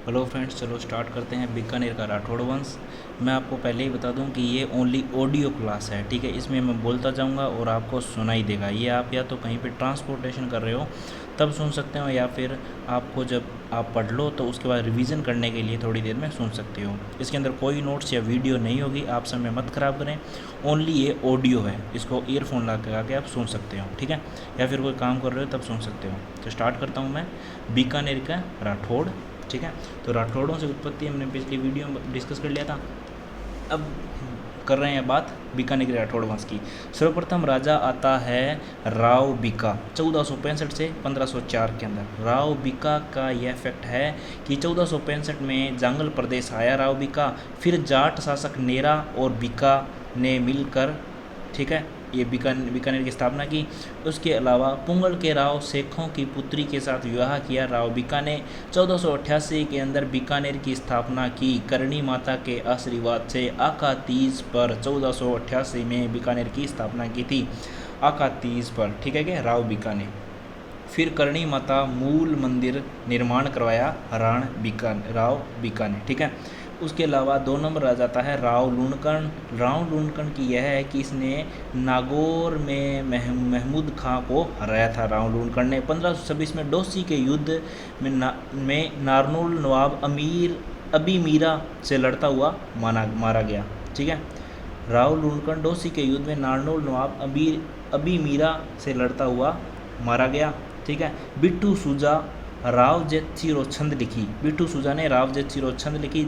Hello friends, चलो start करते हैं बीकानेर का राठौड़ वंश। मैं आपको पहले ही बता दूं कि ये ओनली ऑडियो क्लास है, ठीक है। इसमें मैं बोलता जाऊंगा और आपको सुनाई देगा। ये आप या तो कहीं पे ट्रांसपोर्टेशन कर रहे हो तब सुन सकते हो, या फिर आपको जब आप पढ़ लो तो उसके बाद रिवीजन करने के लिए थोड़ी देर में सुन सकते हो। इसके अंदर कोई नोट्स या वीडियो नहीं होगी, आप समय मत ख़राब करें। ओनली ये ऑडियो है, इसको ईयरफोन लगा के आप सुन सकते हो, ठीक है। या फिर कोई काम कर रहे हो तब सुन सकते हो। तो स्टार्ट करता हूँ मैं बीकानेर का राठौड़, ठीक है। तो राठौड़ों से उत्पत्ति हमने पिछली वीडियो में डिस्कस कर लिया था। अब कर रहे हैं बात बीकानेर के राठौड़ वंश की। सर्वप्रथम राजा आता है राव बीका 1465 से 1504 के अंदर। राव बीका का यह फैक्ट है कि 1465 में जांगल प्रदेश आया राव बीका। फिर जाट शासक नेरा और बीका ने मिलकर, ठीक है, ये बीकानेर की स्थापना की। उसके अलावा पुंगल के राव शेखों की पुत्री के साथ विवाह किया। राव बीका ने 1488 के अंदर बीकानेर की स्थापना की। करणी माता के आशीर्वाद से आका तीज पर 1488 में बीकानेर की स्थापना की थी। आका तीज पर, ठीक है, कि राव बीका ने। फिर करणी माता मूल मंदिर निर्माण करवाया राव बीका ने, ठीक है। उसके अलावा 2 नंबर आ जाता है राव लूणकर्ण। राव लूणकर्ण की यह है कि इसने नागौर में महमूद खां को हराया था। राव लूणकर्ण ने 1526 में डोसी के युद्ध में नारनौल नवाब अबी मीरा से लड़ता हुआ मारा गया, ठीक है। राव लूणकर्ण डोसी के युद्ध में नारनौल नवाब अबी मीरा से लड़ता हुआ मारा गया, ठीक है। बिट्टू सूजा राव जेतसिरो छंद लिखी। बिट्टू सूजा ने राव जेतसिरो छंद लिखी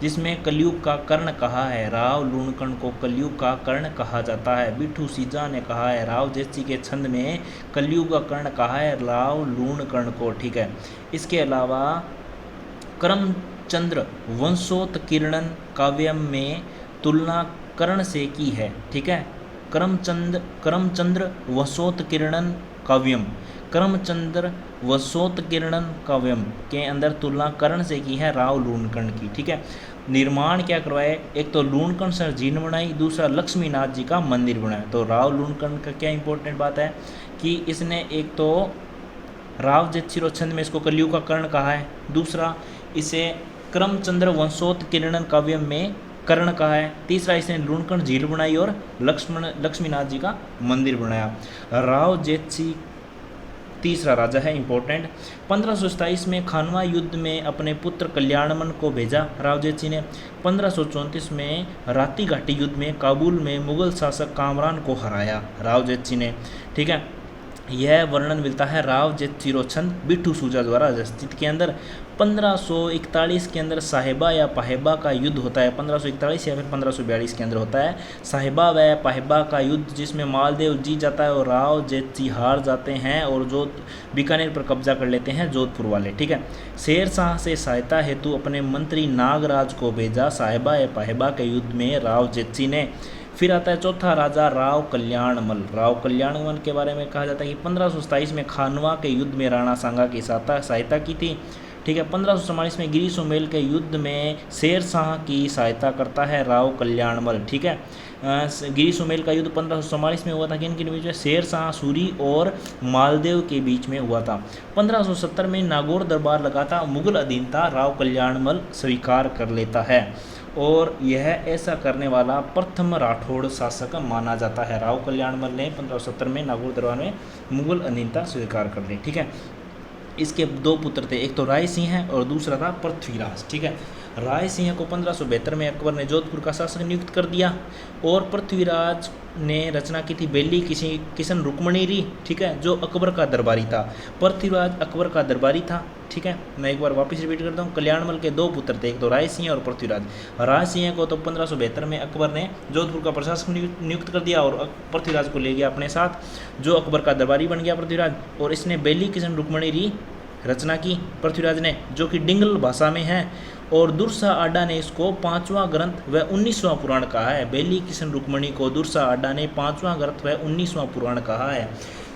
जिसमें कलयुग का कर्ण कहा है। राव लूणकर्ण को कलयुग का कर्ण कहा जाता है। बिट्टू सीजा ने कहा है राव जेतसी के छंद में कलयुग का कर्ण कहा है राव लूणकर्ण को, ठीक है। इसके अलावा करमचंद्र वंशोत्कीर्णन काव्यम में तुलना कर्ण से की है, ठीक है। करमचंद्र वंशोत्कीर्णन काव्यम, करमचंद्र वंशोत्कीर्णन काव्यम के अंदर तुलना कर्ण से की है राव लूणकर्ण की, ठीक है। निर्माण क्या करवाए? एक तो लूणकर्ण सर जीर्ण बनाई, दूसरा लक्ष्मीनाथ जी का मंदिर बनाया। तो राव लूणकर्ण का क्या इंपॉर्टेंट बात है कि इसने एक तो राव जेतसिरो छंद में इसको कलयुग का कर्ण कहा है, दूसरा इसे करमचंद्र वंशोत्कीर्णन काव्यम में कर्ण कहा है, तीसरा इसने लूणकर्ण झील बनाई और लक्ष्मीनाथ जी का मंदिर बनाया। राव जेतसी तीसरा राजा है, इंपॉर्टेंट। 1527 में खानवा युद्ध में अपने पुत्र कल्याणमल को भेजा राव जेतसी ने। 1534 में राती घाटी युद्ध में काबुल में मुगल शासक कामरान को हराया राव जेतसी ने, ठीक है। यह वर्णन मिलता है राव जेतसिरो छंद बिट्टू सूजा द्वारा रचित के अंदर। 1541 के अंदर साहिबा या पाहिबा का युद्ध होता है। 1541 या फिर 1542 के अंदर होता है साहिबा व पाहिबा का युद्ध, जिसमें मालदेव जीत जाता है और राव जेतसी हार जाते हैं और बीकानेर पर कब्जा कर लेते हैं जोधपुर वाले, ठीक है। शेर शाह से सहायता हेतु अपने मंत्री नागराज को भेजा साहिबा या पाहिबा के युद्ध में राव जेतसी ने। फिर आता है चौथा राजा राव कल्याणमल। राव कल्याणमल के बारे में कहा जाता है कि 1527 में खानवा के युद्ध में राणा सांगा की सहायता की थी, ठीक है। 1544 में गिरी सुमेल के युद्ध में शेर शाह की सहायता करता है राव कल्याणमल, ठीक है। गिरी सुमेल का युद्ध 1544 में हुआ था, किन बीच में? शेर शाह सूरी और मालदेव के बीच में हुआ था। 1570 में नागौर दरबार लगा था, मुगल अधीनता राव कल्याणमल स्वीकार कर लेता है और यह ऐसा करने वाला प्रथम राठौड़ शासक माना जाता है। राव कल्याणमल ने 1570 में नागौर दरबार में मुगल अधीनता स्वीकार कर ली, ठीक है। इसके 2 पुत्र थे, एक तो राय सिंह है और दूसरा था पृथ्वीराज, ठीक है। राय सिंह को 1572 में अकबर ने जोधपुर का शासक नियुक्त कर दिया और पृथ्वीराज ने रचना की थी बेली किशन रुक्मणीरी, ठीक है, जो अकबर का दरबारी था। पृथ्वीराज अकबर का दरबारी था, ठीक है। मैं एक बार वापस रिपीट करता हूँ। कल्याणमल के 2 पुत्र थे, एक तो राय सिंह और पृथ्वीराज। राय सिंह को तो 1572 में अकबर ने जोधपुर का प्रशासक नियुक्त कर दिया और पृथ्वीराज को ले गया अपने साथ, जो अकबर का दरबारी बन गया पृथ्वीराज। और इसने बेली किशन रुक्मणीरी रचना की पृथ्वीराज ने, जो कि डिंगल भाषा में है, और दुर्सा आडा ने इसको 5वां ग्रंथ व 19वां पुराण कहा है। बेली किशन रुक्मणी को दुर्सा आडा ने 5वां ग्रंथ व 19वां पुराण कहा है।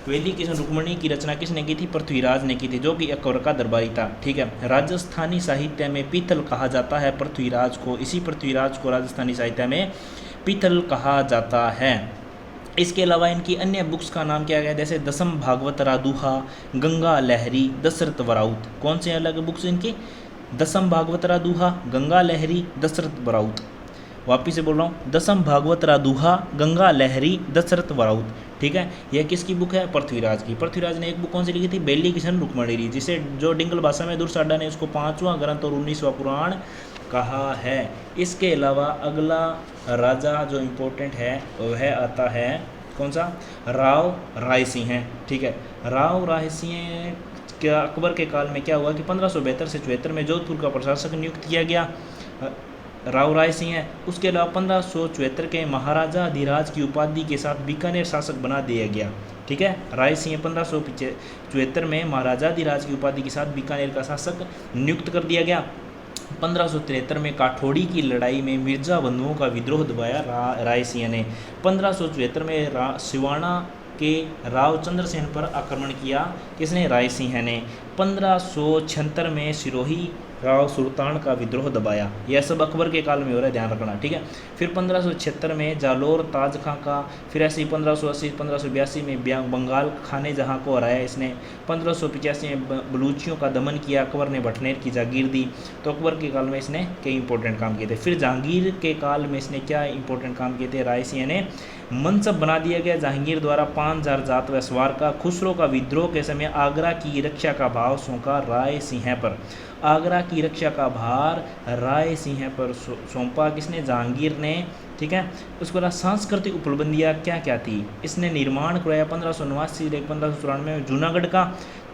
बेली किशन रुक्मणी की रचना किसने की थी? पृथ्वीराज ने की थी, जो कि अकबर का दरबारी था, ठीक है। राजस्थानी साहित्य में पीतल कहा जाता है पृथ्वीराज को। इसी पृथ्वीराज को राजस्थानी साहित्य में पीतल कहा जाता है। इसके अलावा इनकी अन्य बुक्स का नाम क्या गया, जैसे दसम भागवत रादुहा, गंगा लहरी, दशरथ वराउत। कौन से अलग बुक्स इनकी? दसम भागवत रादुहा गंगा लहरी दशरथ बराउत। वापिस से बोल रहा हूँ, दसम भागवत रादुहा गंगा लहरी दशरथ बराउत। ठीक है, यह किसकी बुक है? पृथ्वीराज की। पृथ्वीराज ने एक बुक कौन सी लिखी थी? बेली किशन रुक्मणी, जिसे जो डिंगल भाषा में दुर्साडा ने उसको 5वां ग्रंथ और 19वां पुराण कहा है। इसके अलावा अगला राजा जो इम्पोर्टेंट है वह आता है कौन सा? राव रायसिंह है। ठीक है, राव रायसिंह क्या अकबर के काल में क्या हुआ कि 1572 से 74 में जोधपुर का प्रशासक नियुक्त किया गया राव राय सिंह है। उसके अलावा 1574 के महाराजा अधिराज की उपाधि के साथ बीकानेर शासक बना दिया गया। ठीक है, राय सिंह 1574 में महाराजा अधिराज की उपाधि के साथ बीकानेर का शासक नियुक्त कर दिया गया। 1573 में काठोड़ी की लड़ाई में मिर्जा बंधुओं का विद्रोह दबाया राय सिंह ने। 1574 में सिवाना के रावचंद्र सेन पर आक्रमण किया किसने? राय सिंह ने। 1576 में सिरोही राव सुल्तान का विद्रोह दबाया। यह सब अकबर के काल में हो रहा है, ध्यान रखना। ठीक है, फिर 1576 में जालोर ताज खां का, फिर ऐसे ही 1580 1582 में बंगाल खाने जहां को हराया इसने। 1585 में बलूचियों का दमन किया अकबर ने, भटनेर की जागीर दी। तो अकबर के काल में इसने कई इंपॉर्टेंट काम किए थे। फिर जहांगीर के काल में इसने क्या इंपॉर्टेंट काम किए थे? राय सिंह ने मनसब बना दिया गया जहांगीर द्वारा 5000 जात व सवार का। खुसरो का विद्रोह के समय आगरा की रक्षा का भाव सौंपा राय सिंह पर। आगरा की रक्षा का भार राय सिंह पर सौंपा किसने? जहांगीर ने। ठीक है, उसके बाद सांस्कृतिक उपलब्धियाँ क्या क्या थी? इसने निर्माण करवाया 1589 से 1594 में जूनागढ़ का।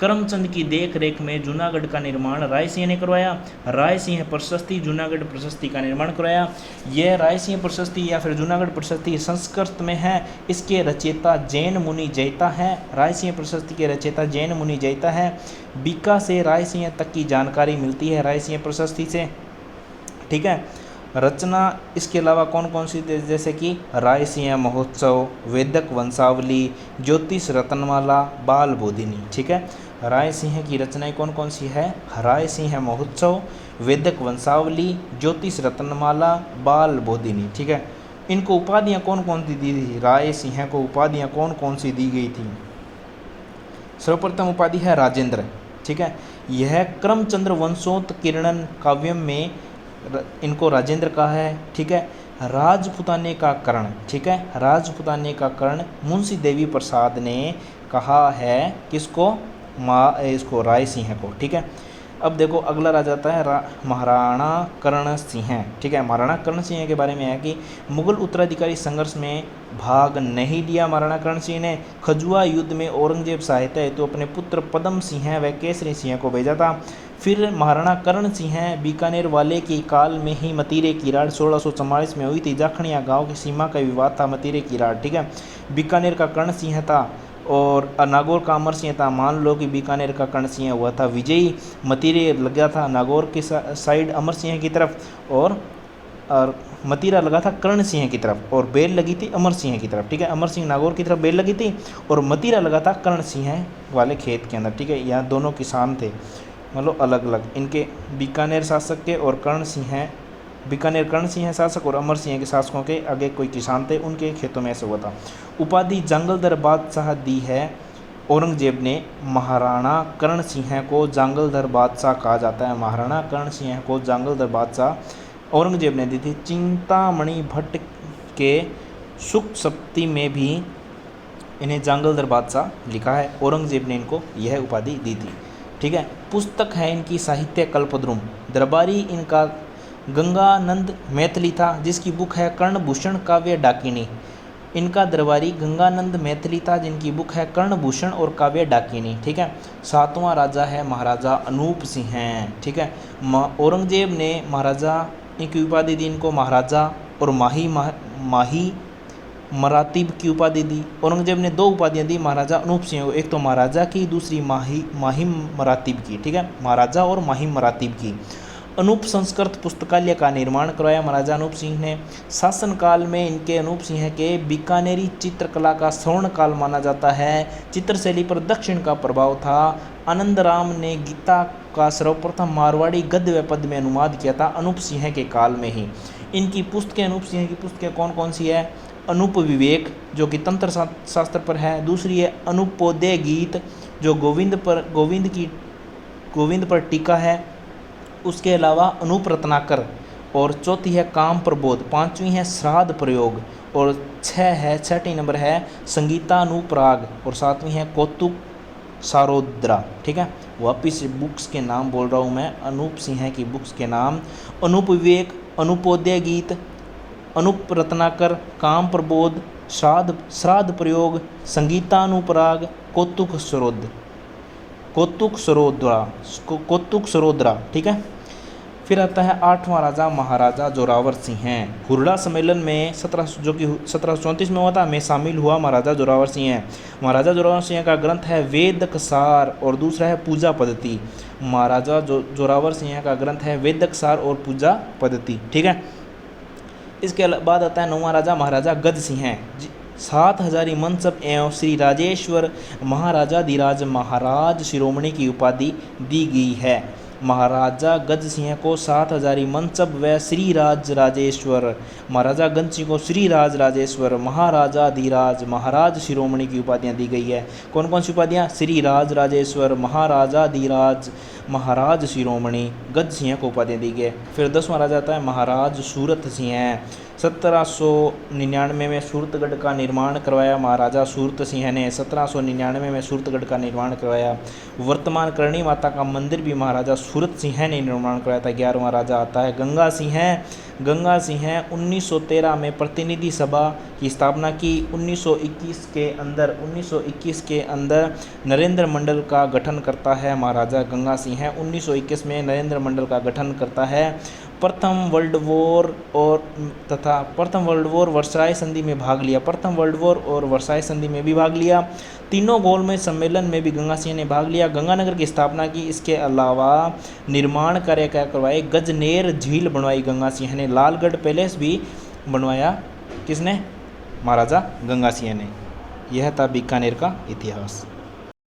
करमचंद की देख रेख में जूनागढ़ का निर्माण राय सिंह ने करवाया। राय सिंह प्रशस्ति जूनागढ़ प्रशस्ति का निर्माण करवाया। यह राय सिंह प्रशस्ति या फिर जूनागढ़ प्रशस्ति संस्कृत में है। इसके रचयिता जैन मुनि जैता है। राय सिंह प्रशस्ति के रचयिता जैन मुनि जैता है। बीका से राय सिंह तक की जानकारी मिलती है राय सिंह प्रशस्ति से। ठीक है, रचना इसके अलावा कौन कौन सी, जैसे कि राय सिंह महोत्सव, वेदक वंशावली, ज्योतिष रत्नमाला, बाल बोधिनी। ठीक है, राय सिंह की रचनाएं कौन कौन सी है? राय सिंह महोत्सव, वेदक वंशावली, ज्योतिष रत्नमाला, बाल बोधिनी। ठीक है, इनको उपाधियां कौन कौन सी दी थी? राय सिंह को उपाधियां कौन कौन सी दी गई थी? सर्वप्रथम उपाधि है राजेंद्र। ठीक है, यह करमचंद्र वंशोत्कीर्णन काव्यम में इनको राजेंद्र कहा है। ठीक है, राजपुताने का कर्ण। ठीक है, राजपुताने का कर्ण मुंशी देवी प्रसाद ने कहा है किसको? इसको राय सिंह को। ठीक है, अब देखो अगला राजा आता है महाराणा कर्ण सिंह। ठीक है, महाराणा कर्ण सिंह के बारे में है कि मुगल उत्तराधिकारी संघर्ष में भाग नहीं लिया महाराणा कर्ण सिंह ने। खजुआ युद्ध में औरंगजेब सहायता हेतु तो अपने पुत्र पदम सिंह व केसरी सिंह को भेजा था। फिर महाराणा कर्ण सिंह बीकानेर वाले के काल में ही मतीरे की राड़ 1644 में हुई थी। जाखड़िया गांव की सीमा का विवाद था मतीरे की राड़। ठीक है, बीकानेर का कर्ण सिंह था और नागौर का अमर सिंह था। मान लो कि बीकानेर का कर्ण सिंह हुआ था विजयी, मतीरे लग गया था नागौर के साइड अमर सिंह की तरफ और मतीरा लगा था कर्ण सिंह की तरफ और बेल लगी थी अमर सिंह की तरफ। ठीक है, अमर सिंह नागौर की तरफ बेल लगी थी और मतीरा लगा था कर्ण सिंह वाले खेत के अंदर। ठीक है, यहाँ दोनों किसान थे, मतलब अलग अलग इनके बीकानेर शासक के और कर्ण सिंह, बीकानेर कर्ण सिंह शासक और अमर सिंह के शासकों के आगे कोई किसान थे, उनके खेतों में ऐसा हुआ था। उपाधि जांगलधर बादशाह दी है औरंगजेब ने। महाराणा कर्ण सिंह को जांगलधर बादशाह कहा जाता है। महाराणा कर्ण सिंह को जांगलधर बादशाह औरंगजेब ने दी थी। चिंतामणि भट्ट के सुख सप्ती में भी इन्हें जांगलधर बादशाह लिखा है। औरंगजेब ने इनको यह उपाधि दी थी। ठीक है, पुस्तक है इनकी साहित्य कल्पद्रुम। दरबारी इनका गंगानंद मैथिली था, जिसकी बुक है कर्णभूषण काव्य डाकिनी। इनका दरबारी गंगानंद मैथिली था, जिनकी बुक है कर्णभूषण और काव्य डाकिनी। ठीक है, 7वां राजा है महाराजा अनूप सिंह। ठीक है, औरंगजेब ने महाराजा इनकी उपाधि दी इनको महाराजा और माही मरातीब की उपाधि दी। औरंगजेब ने 2 उपाधियां दी महाराजा अनूप सिंह को, एक तो महाराजा की, दूसरी माहिम मरातीब की। ठीक है, महाराजा और माहिम मरातीब की। अनूप संस्कृत पुस्तकालय का निर्माण करवाया महाराजा अनूप सिंह ने। शासनकाल में इनके अनूप सिंह के बीकानेरी चित्रकला का स्वर्ण काल माना जाता है। चित्रशैली पर दक्षिण का प्रभाव था। आनंद राम ने गीता का सर्वप्रथम मारवाड़ी गद्य व पद्य में अनुवाद किया था अनूप सिंह के काल में ही। इनकी पुस्तकें, अनूप सिंह की पुस्तकें कौन कौन सी है? अनूप विवेक जो कि तंत्र शास्त्र पर है। दूसरी है अनूपोदय गीत जो गोविंद पर टीका है। उसके अलावा अनूप रत्नाकर, और चौथी है काम प्रबोध, पांचवी है श्राद्ध प्रयोग, और छठी नंबर है संगीतानुपराग, और सातवीं है कौतुक सारोद्रा। ठीक है, वापिस बुक्स के नाम बोल रहा हूँ मैं, अनूप सिंह की बुक्स के नाम: अनूप विवेक, अनूपोदय गीत, अनूप रत्नाकर, काम प्रबोध, श्राद्ध प्रयोग, संगीतानुपराग, कौतुक सरोद्रा। ठीक है, फिर आता है आठवां राजा महाराजा जोरावर सिंह हैं। हुरडा सम्मेलन में 1734 में हुआ था, में शामिल हुआ महाराजा जोरावर सिंह है। महाराजा जोरावर सिंह का ग्रंथ है वेदक सार, और दूसरा है पूजा पद्धति। महाराजा जोरावर सिंह का ग्रंथ है वेदक सार और पूजा पद्धति। ठीक है, इसके बाद आता है नौवां राजा महाराजा गज सिंह हैं। 7,000 मनसब एवं श्री राजेश्वर महाराजाधिराज महाराज शिरोमणि की उपाधि दी गई है। महाराजा गज सिंह को 7,000 मनसब व श्री राजेश्वर, महाराजा गज सिंह को श्री राजेश्वर महाराजाधिराज महाराज शिरोमणि की उपाधियाँ दी गई है। कौन कौन सी उपाधियाँ? श्री राजेश्वर महाराजाधिराज महाराज शिरोमणि गज सिंह को उपाधियाँ दी गई। फिर 10वां राजा आता है महाराज सूरत सिंह हैं। 1799 में सूरतगढ़ का निर्माण करवाया महाराजा सूरत सिंह ने। 1799 में सूरतगढ़ का निर्माण करवाया। वर्तमान करणी माता का मंदिर भी महाराजा सूरत सिंह ने निर्माण करवाया था। 11वां राजा आता है गंगा सिंह। गंगा सिंह 1913 में प्रतिनिधि सभा की स्थापना की। 1921 के अंदर नरेंद्र मंडल का गठन करता है महाराजा गंगा सिंह। 1921 में नरेंद्र मंडल का गठन करता है। प्रथम वर्ल्ड वॉर वर्साई संधि में भाग लिया। प्रथम वर्ल्ड वॉर और वर्साई संधि में भी भाग लिया। तीनों गोलमेज सम्मेलन में भी गंगा सिंह ने भाग लिया। गंगानगर की स्थापना की। इसके अलावा निर्माण कार्य क्या करवाए? गजनेर झील बनवाई गंगा सिंह ने। लालगढ़ पैलेस भी बनवाया। किसने? महाराजा गंगा सिंह ने। यह था बीकानेर का इतिहास।